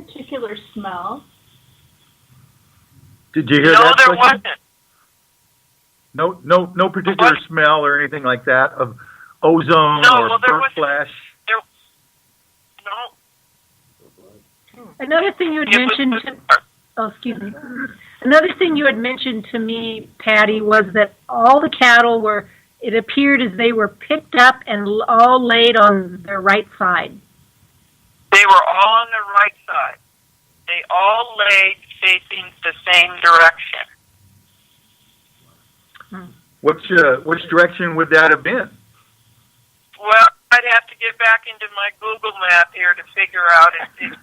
particular smell. Did you hear No, that? there wasn't. No particular smell or anything like that of ozone or burnt flesh. No. Another thing you had mentioned. Excuse me. Another thing you had mentioned to me, Patty, was that all the cattle were. It appeared as they were picked up and all laid on their right side. They were all on the right side. They all laid facing the same direction. Which direction would that have been? Well, I'd have to get back into my Google map here to figure out if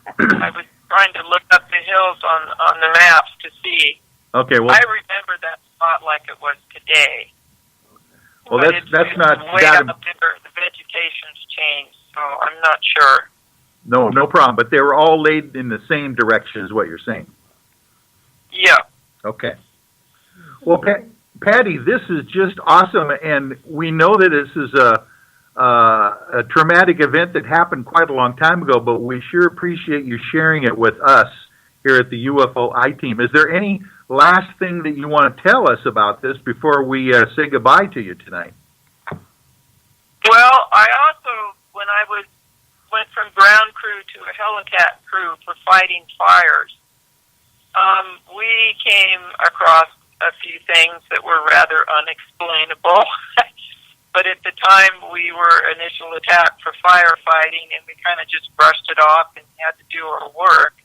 I was trying to look up the hills on the maps to see. Okay, well, I remember that spot like it was today. Well, but that's not way that. Up there, the vegetation's changed, so I'm not sure. No problem. But they were all laid in the same direction, is what you're saying. Yeah. Okay. Well, Patty, this is just awesome, and we know that this is a traumatic event that happened quite a long time ago, but we sure appreciate you sharing it with us here at the UFO I-Team. Is there any last thing that you want to tell us about this before we say goodbye to you tonight? Well, I also, when I went from ground crew to a helicat crew for fighting fires, we came across a few things that were rather unexplainable. But at the time, we were initial attack for firefighting, and we kind of just brushed it off and had to do our work.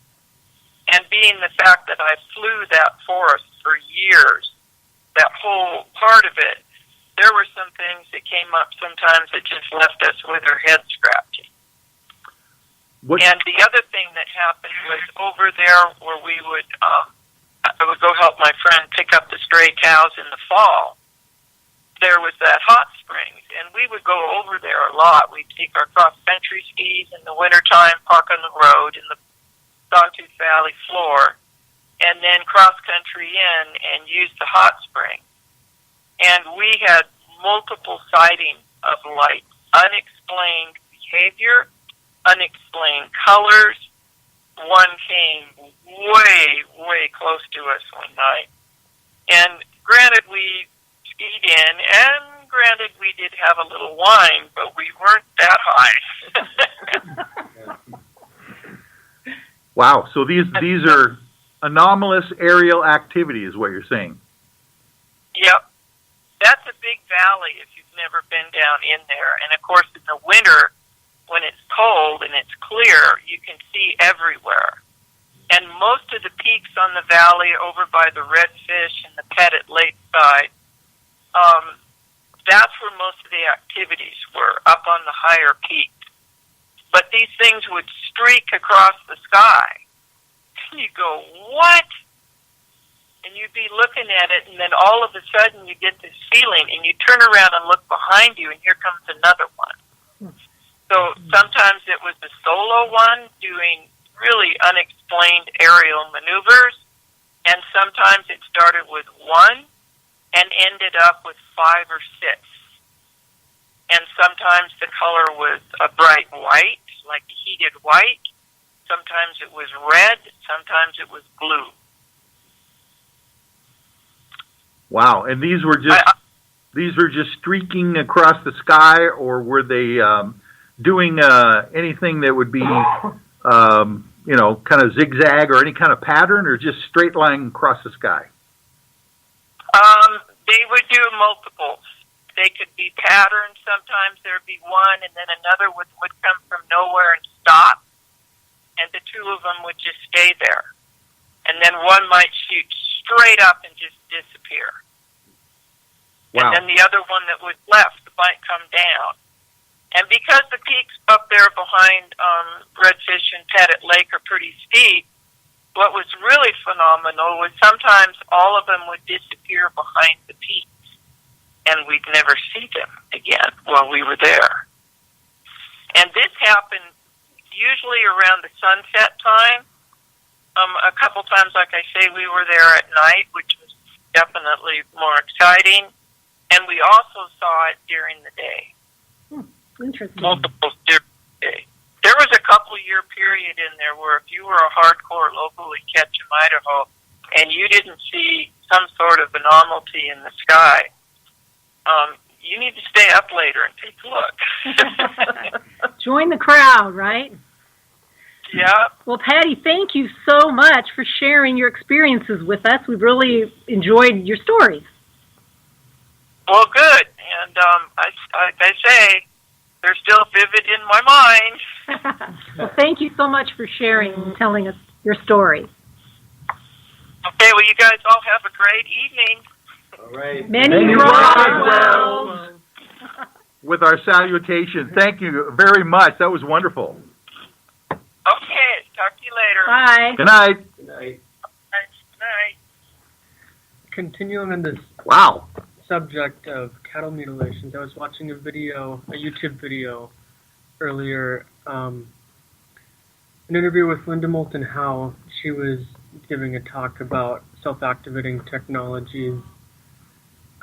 And being the fact that I flew that forest for years, that whole part of it, there were some things that came up sometimes that just left us with our heads scratching. And the other thing that happened was over there where I would go help my friend pick up the stray cows in the fall. There was that hot springs, and we would go over there a lot. We'd take our cross-country skis in the wintertime, park on the road in the Sawtooth Valley floor, and then cross-country in and use the hot spring. And we had multiple sightings of like unexplained behavior, unexplained colors. One came way close to us one night. And granted, we skied in, and granted, we did have a little wine, but we weren't that high. Wow, so these are anomalous aerial activity is what you're saying? Yep. That's a big valley if you've never been down in there. And of course, in the winter, when it's cold and it's clear, you can see everywhere. And most of the peaks on the valley over by the Redfish and the Pettit Lake side, that's where most of the activities were, up on the higher peaks. But these things would streak across the sky. And you go, what? And you'd be looking at it, and then all of a sudden you get this feeling, and you turn around and look behind you, and here comes another one. So sometimes it was a solo one doing really unexplained aerial maneuvers, and sometimes it started with one and ended up with 5 or 6. And sometimes the color was a bright white, like a heated white. Sometimes it was red. Sometimes it was blue. Wow! And these were just streaking across the sky, or were they doing anything that would be, kind of zigzag or any kind of pattern, or just straight line across the sky? They would do multiples. They could be patterned. Sometimes there would be one, and then another would come from nowhere and stop, and the two of them would just stay there. And then one might shoot straight up and just disappear. Wow. And then the other one that was left might come down. And because the peaks up there behind Redfish and Pettit Lake are pretty steep, what was really phenomenal was sometimes all of them would disappear behind the peaks, and we'd never see them again while we were there. And this happened usually around the sunset time. A couple times, like I say, we were there at night, which was definitely more exciting, and we also saw it during the day. Interesting. Multiple during the day. there was a couple-year period in there where if you were a hardcore locally Ketchum, Idaho, and you didn't see some sort of anomaly in the sky, you need to stay up later and take a look. Join the crowd, right? Yeah. Well, Patty, thank you so much for sharing your experiences with us. We've really enjoyed your stories. Well, good. And like I say, they're still vivid in my mind. Well, thank you so much for sharing and telling us your story. Okay, well, you guys all have a great evening. All right. Many Roswells. With our salutation. Thank you very much. That was wonderful. Okay, talk to you later. Bye. Good night. Good night. Good night. Continuing on this Wow. subject of cattle mutilations, I was watching a YouTube video earlier, an interview with Linda Moulton Howe. She was giving a talk about self-activating technologies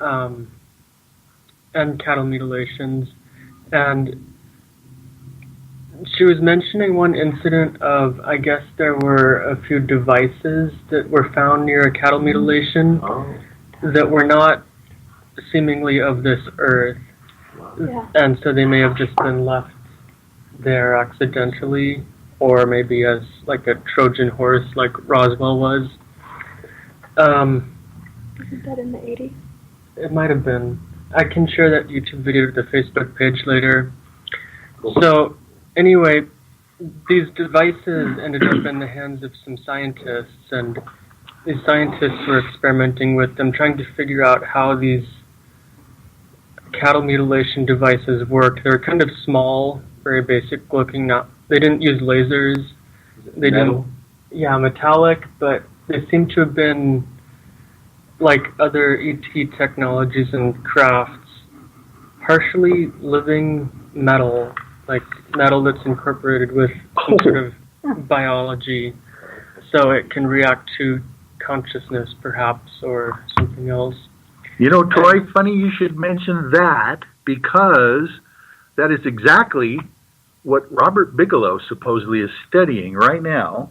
and cattle mutilations, and she was mentioning one incident of, I guess there were a few devices that were found near a cattle mutilation that were not seemingly of this earth, and so they may have just been left there accidentally, or maybe as like a Trojan horse like Roswell was. Isn't that in the 80s? It might have been. I can share that YouTube video to the Facebook page later. So, anyway, these devices ended up in the hands of some scientists, and these scientists were experimenting with them, trying to figure out how these cattle mutilation devices work. They were kind of small, very basic looking. They didn't use lasers. They metal? didn't. Metallic, but they seem to have been like other ET technologies and crafts, partially living metal, like metal that's incorporated with some sort of biology, so it can react to consciousness, perhaps, or something else. You know, Troy, funny you should mention that, because that is exactly what Robert Bigelow supposedly is studying right now.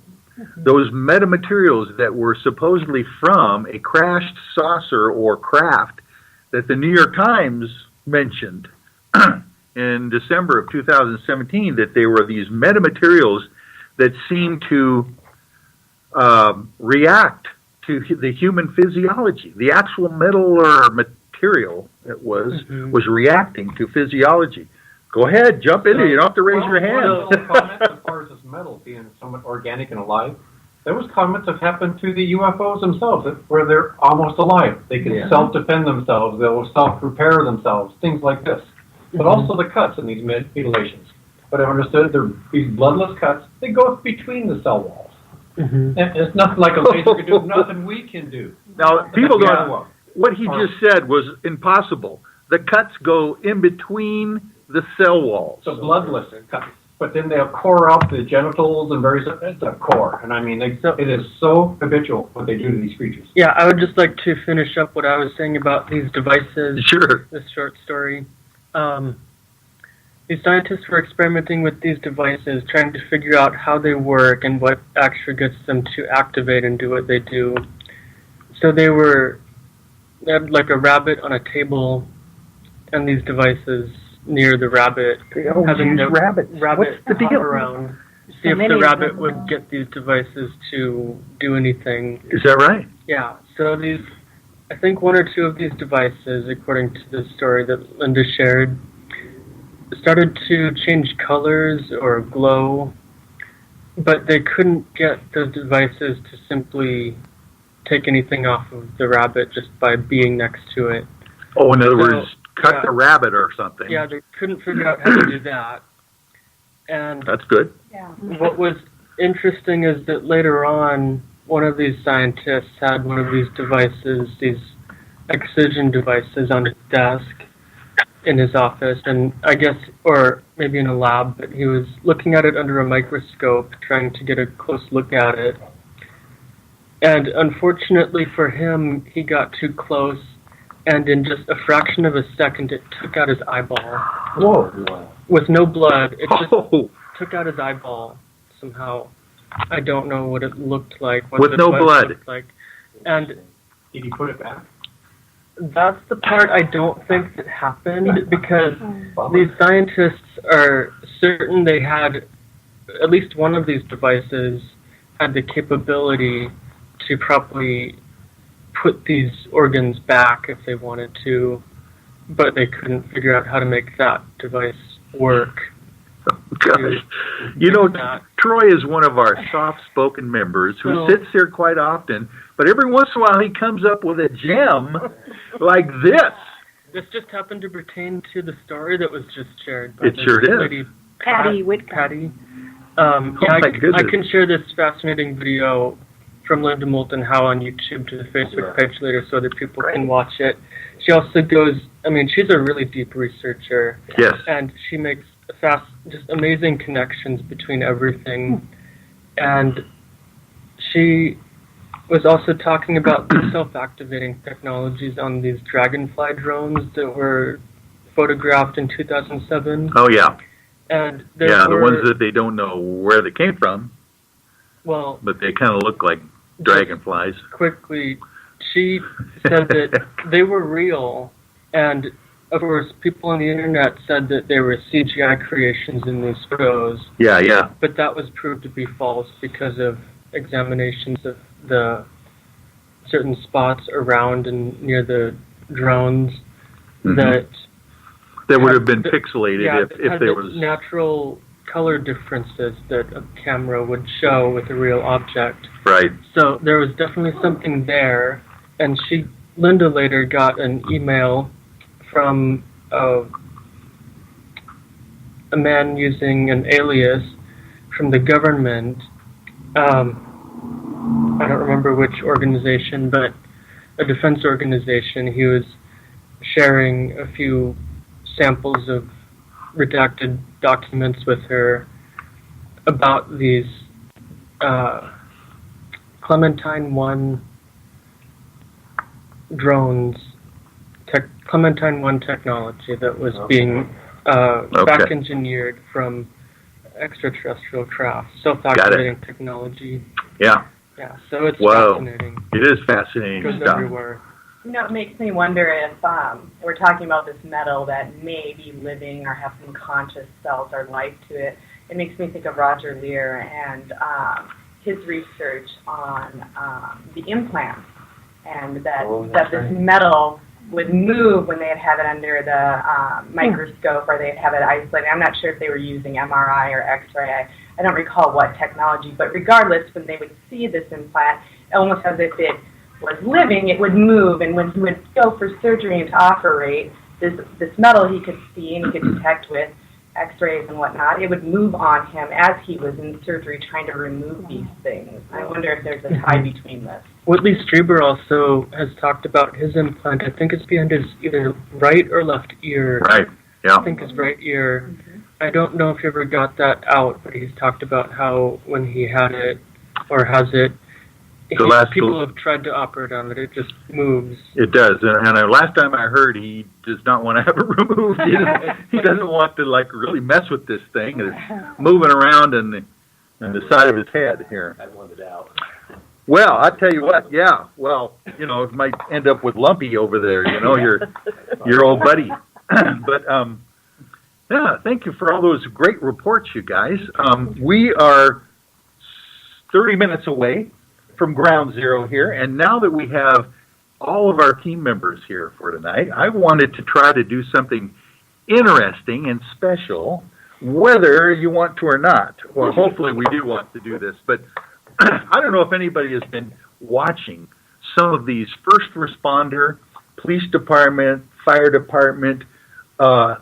Those metamaterials that were supposedly from a crashed saucer or craft that the New York Times mentioned in December of 2017, that they were these metamaterials that seemed to react to the human physiology. The actual metal or material it was reacting to physiology. Go ahead, jump in there. You don't have to raise your hand. As far as this metal being somewhat organic and alive, there was comments that happened to the UFOs themselves, where they're almost alive. They can self-defend themselves. They'll self-repair themselves, things like this. But also the cuts in these mutilations. But I've understood these bloodless cuts, they go between the cell walls. And it's nothing like a laser can do, nothing we can do. Now, people don't. What he just said was impossible. The cuts go in between the cell walls. So bloodless cuts. But then they'll core out the genitals and various. It's a core, and I mean, it is so habitual what they do to these creatures. Yeah, I would just like to finish up what I was saying about these devices. Sure. This short story. These scientists were experimenting with these devices, trying to figure out how they work and what actually gets them to activate and do what they do. So they had like a rabbit on a table, and these devices near the rabbit, having the rabbit hop around, see if the rabbit would get these devices to do anything. Is that right? Yeah. So I think one or two of these devices, according to the story that Linda shared, started to change colors or glow, but they couldn't get those devices to simply take anything off of the rabbit just by being next to it. Oh, in other words, cut the rabbit or something. Yeah, they couldn't figure out how to do that. And that's good. Yeah. What was interesting is that later on, one of these scientists had one of these devices, these excision devices, on his desk in his office, and I guess, or maybe in a lab, but he was looking at it under a microscope, trying to get a close look at it. And unfortunately for him, he got too close, and in just a fraction of a second, it took out his eyeball. Whoa! With no blood. It just took out his eyeball somehow. I don't know what it looked like. What With the no device blood. looked like. And Did he put it back? that's the part I don't think that happened, because these scientists are certain they had, at least one of these devices had the capability to properly put these organs back if they wanted to, but they couldn't figure out how to make that device work. Gosh. You know, that. Troy is one of our soft-spoken members who So- sits here quite often, but every once in a while he comes up with a gem like this. This just happened to pertain to the story that was just shared by It this sure did. lady, Patty Whitcomb. Patty. Oh my I goodness. can share this fascinating video from Linda Moulton Howe on YouTube to the Facebook page later so that people can watch it. She also goes, I mean, she's a really deep researcher, Yes. and she makes just amazing connections between everything. And she was also talking about the self-activating technologies on these dragonfly drones that were photographed in 2007. Oh, yeah. And there Yeah, were, the ones that they don't know where they came from, well, but they kind of look like dragonflies. quickly, she said that they were real, and of course, people on the internet said that they were CGI creations in these photos, Yeah, yeah. but that was proved to be false because of examinations of the certain spots around and near the drones Mhm. that would have been that- pixelated yeah, if had there the was... natural color differences that a camera would show with a real object. Right. So there was definitely something there, and Linda later got an email from a man using an alias from the government. I don't remember which organization, but a defense organization. He was sharing a few samples of redacted documents with her about these Clementine 1 drones, Clementine 1 technology that was being back engineered from extraterrestrial craft, self-activating technology. Yeah. Yeah, so it's Whoa. fascinating. It is fascinating It goes stuff. everywhere. You know, it makes me wonder if we're talking about this metal that may be living or have some conscious cells or life to it. It makes me think of Roger Lear and his research on the implants, and that this metal would move when they'd have it under the microscope or they'd have it isolated. I'm not sure if they were using MRI or X-ray. I don't recall what technology, but regardless, when they would see this implant, almost as if it was living, it would move, and when he would go for surgery and to operate, this metal he could see and he could detect with X-rays and whatnot, it would move on him as he was in surgery trying to remove these things. I wonder if there's a tie between this. Whitley Strieber also has talked about his implant. I think it's behind his either right or left ear. Right. Yeah. I think his right ear. I don't know if he ever got that out, but he's talked about how when he had it or has it, people have tried to operate on it. It just moves. It does. And last time I heard, he does not want to have it removed. He doesn't want to really mess with this thing. It's moving around in the side of his head here. I wanted out. Well, I tell you what. Yeah. Well, it might end up with Lumpy over there. Your old buddy. But yeah. Thank you for all those great reports, you guys. We are 30 minutes away from ground zero here, and now that we have all of our team members here for tonight, I wanted to try to do something interesting and special, whether you want to or not. Well, hopefully we do want to do this, but I don't know if anybody has been watching some of these first responder, police department, fire department,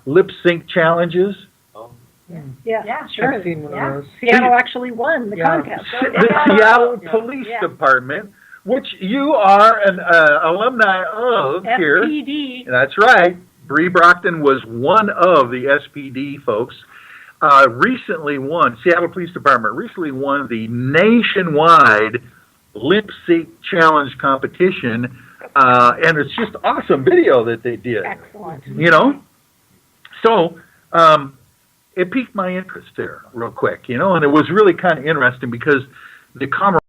lip sync challenges. Yeah, sure. I've seen one of those. Seattle actually won the contest. The Seattle Police Department, which you are an alumni of here. SPD. That's right. Bree Brockton was one of the SPD folks. Seattle Police Department recently won the nationwide lip sync challenge competition, and it's just awesome video that they did. Excellent. So, it piqued my interest there real quick, and it was really kind of interesting because the camaraderie